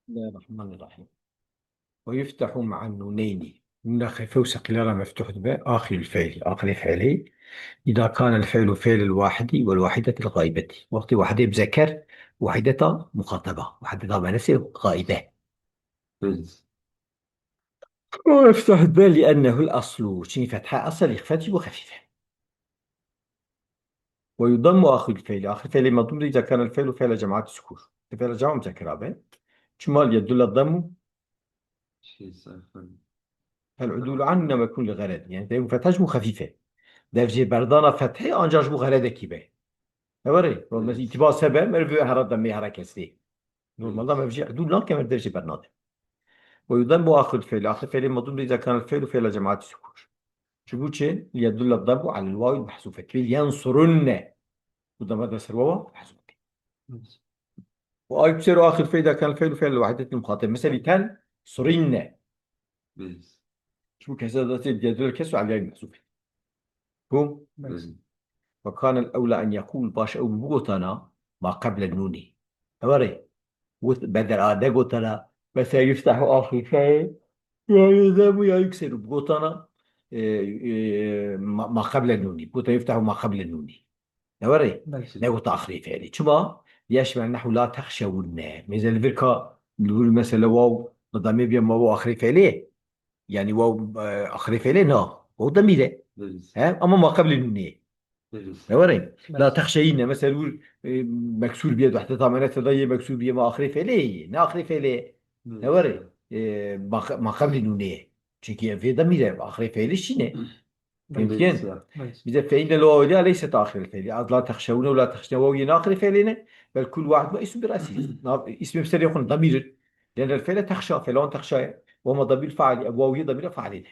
بسم الله الرحمن الرحيم. ويفتح مع النونين من خفيف وثقيل مفتوح باء آخر الفعل آخر فعله إذا كان الفعل فعل الواحد والواحدة الغائبة وقت واحدة بذكر واحدة مخاطبة واحدة بنفسه غائبة. بز ويفتح الباء لأنه الأصل شين فتحة أصل إخفاء وخفيفة. ويضم آخر الفعل مضموم إذا كان الفعل فعل جماعة السكون فعل جماعة مذكرة به شمال يدل الضم شيء صفر. العدول عنه ما يكون لغرض يعني فتحة خفيفة درجه بردان فتحی آنجاش بو غلطه کی به نواره مثلا بز اتباع سبب مرفوع هرات دمی حرکتی نورمال ما بز بيجي حدود لا كمان درجه برنامج ويضم آخر الفعل مضمون إذا كان الفعل فعل جماعة السكون شو بوتشي ليدل الضرب على الواو المحذوفة كيل ينصرن وضم هذا الواو محذوف بز وأي بصير آخر الفعل إذا كان الفعل فعل وحدة المخاطب مثلا كان صرن بز شو كذا ذات يدل الكسر على الواو المحذوفة هم بز وكان الأولى أن يقول باش أو بوتنا ما قبل النون نواره بدل قلت بس يفتح آخر شيء يذهب يكسر بقطنا ما قبل النون قلت يفتح ما قبل النون نوري بز نقول تأخير فعلي شما يشمل نحو لا تخشون مثل الفرقة نقول مثلا واو ضمير بيا ما واو آخر فعلي يعني واو آخر فعلي نا واو ضميره بز ها أما ما قبل النون بز نوري لا تخشين مثلا نقول مكسور بيد وحتى طبعا تضيع مكسور بيد ما آخر فعلي نا آخر فعلي بز نوري ما قبل النونية çünkü في ضمير آخر فعل الشيء بز فهمتين إذا فإن الواو دي ليست آخر الفعل لا تخشون ولا تخشون واو آخر فعلنا بل كل واحد ما اسم برأسه اسم مبتدأ يكون ضمير لأن الفعل تخشى فلان تخشى وما ضمير فاعل واو ضمير فاعل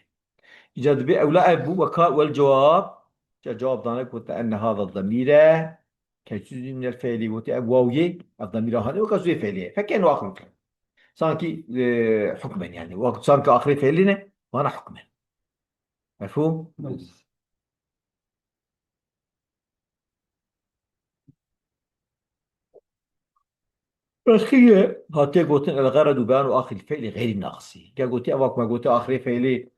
إيجاد به أو لا أبو والجواب جواب ذلك قلت أن هذا الضمير كجزء من الفعل واوي الضمير هذا وكجزء فعلية فكان آخر الفعل سانكي حكما يعني وقت سانكي آخر فعلنا وأنا حكما مفهوم؟ بز أخي هاتي قلت الغرض بيان آخر الفعل غير الناقصي كا قلت أباك ما قلت آخر فعل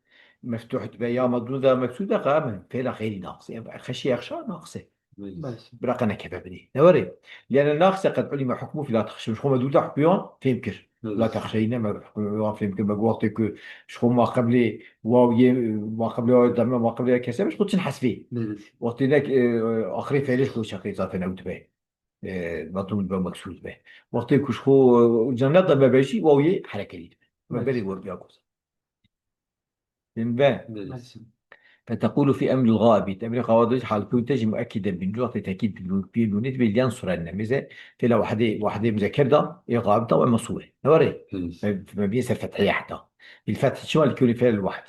مفتوح بيا مدودة مكسودة قام فعل غير ناقصي خشي يخشى ناقصي بز براقنا كبابني نوري لأن الناقص قد علم حكمه في لا تخشى مش خما دودة حكميون فيمكر لا بز تخشينا ما حكميون فيمكر ما قلت كو شخو ما قبل واو ما قبل واو دم ما قبل كسر مش قلت نحسبي بز وقت هناك آخر فعلش كل شقي ذات نوت به مطلوب به مقصود به وقتی کش خو جنت ما بيجي واوي حركة لي ما بالي ورد ياقوس من به بز فتقول في أمر الغائب أمر الغائب حال كون تجي مؤكدا باللغة تأكيد بالنسبة لينصرن مثلا في لو واحدة مذكر ده غائب ده ومصورة نوري بز ما بينسى الفتحية حتى الفتح شو اللي كوني فعل الواحد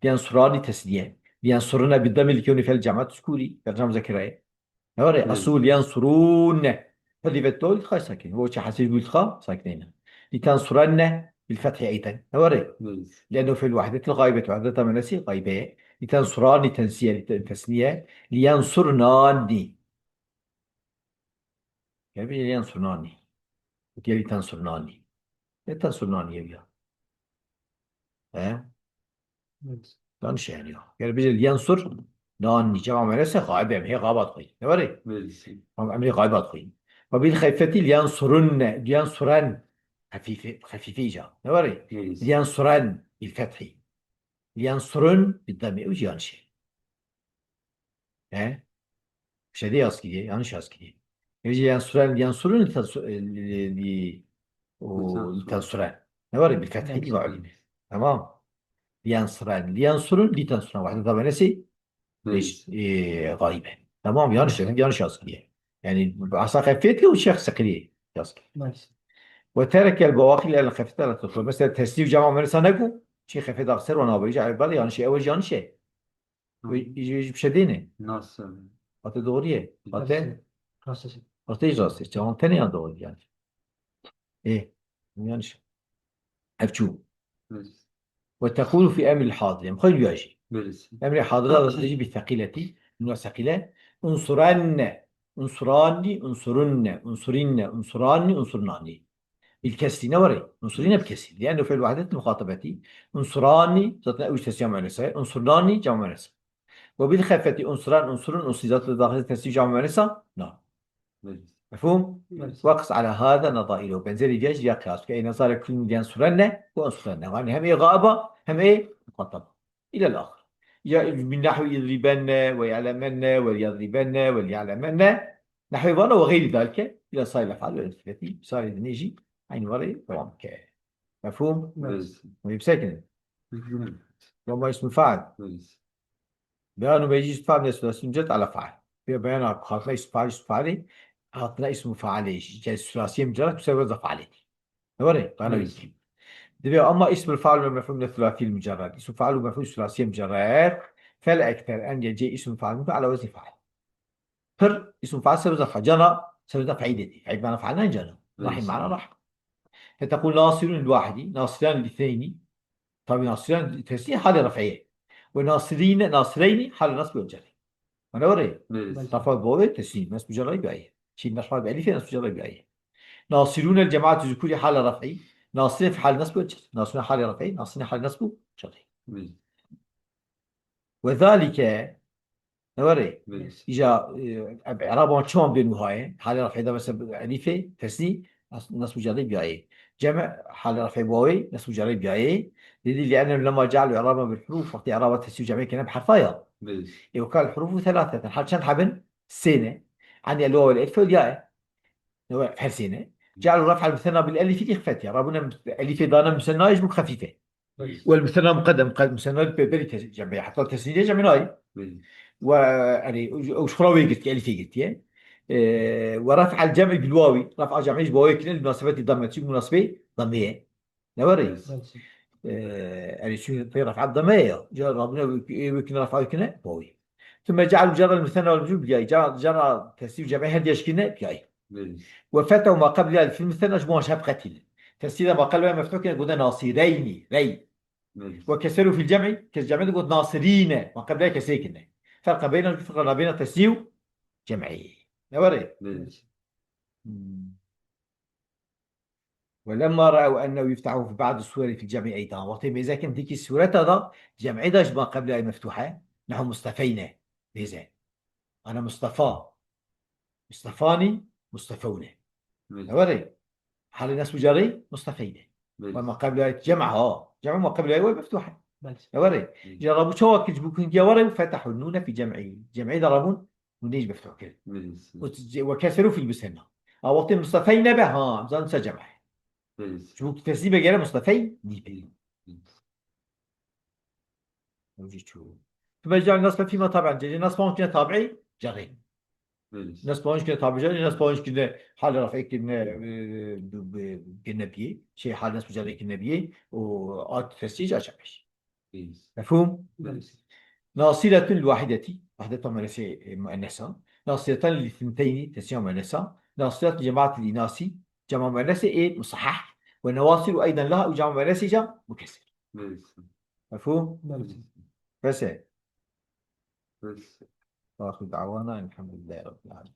لينصراني تسديا لينصرنا بالضم اللي كوني فعل الجماعة تذكوري ترجمة مذكرة نوري بز أصول ينصرون هذه بالتول خاص ساكن هو شيء حسيب بالخاء ساكنين لتنصرن بالفتح أيضا نوري بز لأنه في الوحدة الغائبة وحدة مناسي غيبة لتنصراني تنسية تسنية لينصرناني يعني لينصرناني وتي لتنصرناني لتنصرناني يا ها بز دانش يعني بيجي لينصر ناني جمع مناسي غائبة هي غابات غي نوري بز هم أمري غائبات غي وبالخيفة لينصرن خفيفة جا نوري بز لينصرن بالفتح لينصرن بالضم وجي ينشي ها مش هدي أسكي yanlış askeri. يجي ينصرون لتنصران ne var ya بالفتح دي معلومة تمام لينصرون لتنصران واحدة طبعا نسي ليش بز غايبة تمام yanlış askeri يعني عصا خفيتك والشيخ سكري ياسكي وترك البواقي لأن خفيتها لا تدخل مثلا تسليف جمع من سنقو شيء خفيت أكثر وأنا بيجي على بالي يعني شيء أول يعني شيء يجي بشدينه ناصر هذا دوريه هذا راسس هذا إجازة جوان تاني دور يعني إيه يعني أفشو بز وتقول في أمر الحاضر يعني خير يجي بز أمر الحاضر هذا تجي بالثقيلة من ثقيلة انصرن انصراني انصرن انصرن انصراني انصرناني الكسر نوري عنصرين بكسر لأنه في الوحدات المخاطبة عنصران ذات أوج تسجيل مؤنثة عنصران جمع مؤنث وبالخفة عنصران عنصر ذات داخل تسجيل جمع مؤنثة نعم مفهوم؟ وقس على هذا نظائره بنزل جيش يا قياس كأن صار كل من عنصرين وعنصرين يعني هم إيه غابة هم إيه مخاطبة إلى الآخر من نحو يضربن ويعلمن وليضربن وليعلمن نحو ظن وغير ذلك إلى صار الأفعال التي صار نيجي عين وري طبعا مفهوم؟ ويبسكن وما اسم فاعل بيانه ما يجي فاعل من الثلاثي جت على فاعل في بيان خاطنا اسم فاعل خاطنا اسم فاعل ايش جاي الثلاثي مجرد تساوي وظف عليه وري أنا يمكن دبي أما اسم الفاعل والمفعول من الثلاثي المجرد اسم فاعل ومفعول الثلاثي مجرد فلا أكثر أن يجي اسم فاعل على وزن فاعل فر اسم فاعل سبب دفع جنى سبب دفع عيدتي عيد ما فعلنا جنى راح معنا راح فتقول ناصر للواحد ناصران للاثنين طيب ناصران تسنين حالة رفعية وناصرين ناصرين حالة نصب والجر أنا وري رفع بوي تسنين نصب جر بأي شيء نصب بألف نصب جر بأي ناصرون الجماعة الذكوري حالة رفعي ناصرين في حال نصب والجر ناصرين حالة رفعي ناصرين حالة نصب جر وذلك نوري إجا إعرابهم شلون بينوهاي حالة رفع إذا مثلا ألفة تسني نصب جري بياي جمع حالة رفع بواوي نصب جري بياي لأنهم لما جعلوا إعرابهم بالحروف وقت إعراب تسني جمعي كنا بحرفايا وكان الحروف ثلاثة حال شان حبن سنة عن الواو والألف والياء نوع حسنة جعلوا رفع المثنى بالألف في إخفتها رابنا ألف ضانا مثنى يجمع خفيفة والمثنى مقدم مثنى بالبري جمعي حتى تسني جمعناي ويعني وشخراوي قلت ألف قلت يعني ورفع الجمع بالواوي رفع الجمع بواوي كنا المناسبة الضمة شو مناسبة ضمية نوري يعني شو في رفع الضمية جاء ربنا وكنا رفع كنا بواوي ثم جعل جرى المثنى والمجرور بجاي جرى تسيب جمع هديش كنا بجاي وفتحوا ما قبل في المثنى أجمع شبقتين تسيب ما قبل مفتوح كنا قلنا ناصرين ري وكسروا في الجمع كالجمع قلنا ناصرين ما قبل كسيكنا فرق بين تسيو جمعي نوري ولما رأوا أنه يفتحوا في بعض السور في الجمع أيضا وقت ما إذا كانت ذيك السورة هذا جمع داش ما قبل أي مفتوحة نحن مصطفينا بيزا أنا مصطفاني مصطفونا نوري حال الناس مجري مصطفينا وما قبل جمع جمع ما قبل أي مفتوحة نوري جربوا شو كتبوا جواري وفتحوا النون في جمعي ضربون ونيج مفتوح كده وكسروا في المثنى أو وقت مصطفين به مزان سجمع شو تسيب جرى مصطفين نيبي شو ثم جعل نصب فيما طبعا جري نصب ممكن طابعي جري نصب ممكن طابعي جري نصب ممكن حال رفع كنا بيه شيء حال نصب جري كنا بيه وآت تسيج أشبش مفهوم؟ ناصلة الواحدة وحدة مؤنثة ناصلة للثنتين تسمية مؤنثة ناصلة جماعة الإناث جمع مؤنث إيه مصحح والنواصل أيضا لها وجمع مؤنث جمع مكسر مفهوم؟ بس آخر دعوانا الحمد لله رب العالمين.